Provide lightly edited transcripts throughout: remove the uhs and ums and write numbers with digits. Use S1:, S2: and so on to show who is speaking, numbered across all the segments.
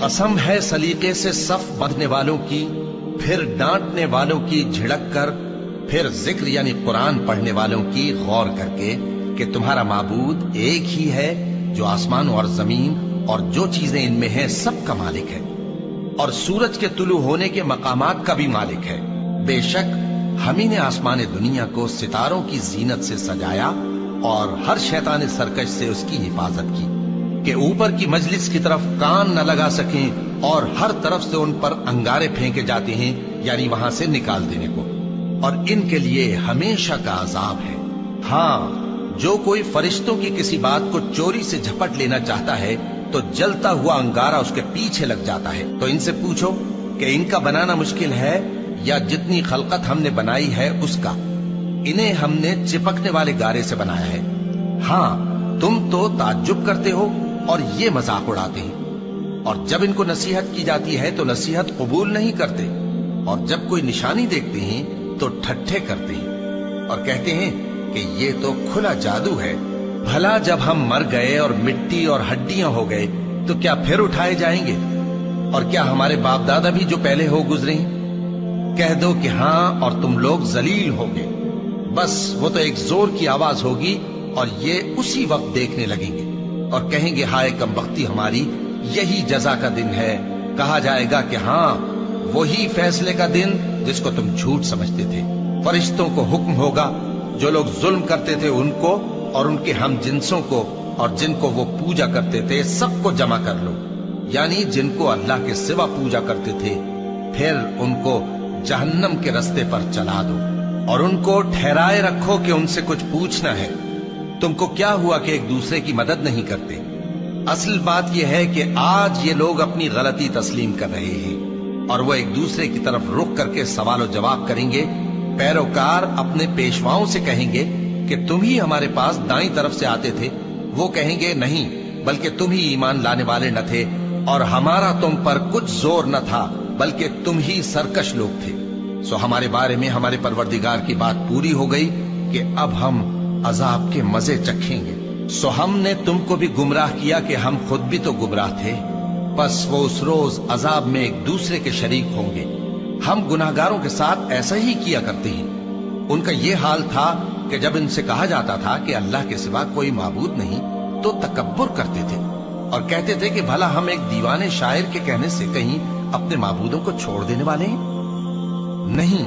S1: कसम है सलीके से सफ बांधने वालों की, फिर डांटने वालों की झिड़क कर, फिर जिक्र यानी कुरान पढ़ने वालों की गौर करके कि तुम्हारा माबूद एक ही है जो आसमान और जमीन और जो चीजें इनमें हैं सब का मालिक है, और सूरज के तुलू होने के मकामात का भी मालिक है। बेशक हम ही ने आसमान दुनिया को सितारों की जीनत से सजाया और हर शैतान सरकश से उसकी हिफाजत की कि ऊपर की मजलिस की तरफ कान न लगा सकें और हर तरफ से उन पर अंगारे फेंके जाते हैं, यानी वहां से निकाल देने को, और इनके लिए हमेशा का अजाब है। हाँ, जो कोई फरिश्तों की किसी बात को चोरी से झपट लेना चाहता है तो जलता हुआ अंगारा उसके पीछे लग जाता है। तो इनसे पूछो कि इनका बनाना मुश्किल है या जितनी खलकत हमने बनाई है उसका। इन्हें हमने चिपकने वाले गारे से बनाया है। हाँ, तुम तो ताज्जुब करते हो और ये मजाक उड़ाते हैं, और जब इनको नसीहत की जाती है तो नसीहत कबूल नहीं करते, और जब कोई निशानी देखते हैं तो ठट्ठे करते हैं और कहते हैं कि ये तो खुला जादू है। भला जब हम मर गए और मिट्टी और हड्डियां हो गए तो क्या फिर उठाए जाएंगे? और क्या हमारे बाप दादा भी जो पहले हो गुजरे हैं? कह दो कि हाँ और तुम लोग जलील होगे। बस वो तो एक जोर की आवाज होगी और ये उसी वक्त देखने लगेंगे और कहेंगे हाय कमबख्ती हमारी, यही जजा का दिन है। कहा जाएगा कि हाँ, वही फैसले का दिन जिसको तुम झूठ समझते थे। फरिश्तों को हुक्म होगा जो लोग जुल्म करते थे उनको और उनके हम जिन्सों को और जिनको वो पूजा करते थे सबको जमा कर लो, यानी जिनको अल्लाह के सिवा पूजा करते थे, फिर उनको जहन्नम के रास्ते पर चला दो और उनको ठहराए रखो कि उनसे कुछ पूछना है। तुमको क्या हुआ कि एक दूसरे की मदद नहीं करते? असल बात यह है कि आज ये लोग अपनी गलती तस्लीम कर रहे हैं और वो एक दूसरे की तरफ रुख करके सवाल और जवाब करेंगे। पैरोकार अपने पेशवाओं से कहेंगे कि तुम ही हमारे पास दाईं तरफ से आते थे। वो कहेंगे नहीं, बल्कि तुम ही ईमान लाने वाले न थे और हमारा तुम पर कुछ जोर न था, बल्कि तुम ही सरकश लोग थे। सो हमारे बारे में हमारे परवरदिगार की बात पूरी हो गई कि अब हम अजाब के मजे चखेंगे। सो हमने तुमको भी गुमराह किया कि हम खुद भी तो गुमराह थे। बस वो उस रोज अजाब में एक दूसरे के शरीक होंगे। हम गुनाहगारों के साथ ऐसा ही किया करते हैं। उनका ये हाल था कि जब इनसे कहा जाता था कि अल्लाह के सिवा कोई माबूद नहीं तो तकब्बुर करते थे और कहते थे कि भला हम एक दीवाने शायर के कहने से कहीं अपने माबूदों को छोड़ देने वाले हैं? नहीं,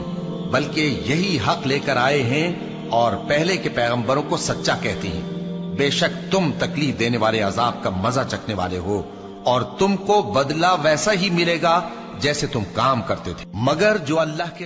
S1: बल्कि यही हक लेकर आए हैं और पहले के पैगंबरों को सच्चा कहते हैं। बेशक तुम तकलीफ देने वाले अजाब का मजा चखने वाले हो और तुमको बदला वैसा ही मिलेगा जैसे तुम काम करते थे। मगर जो अल्लाह के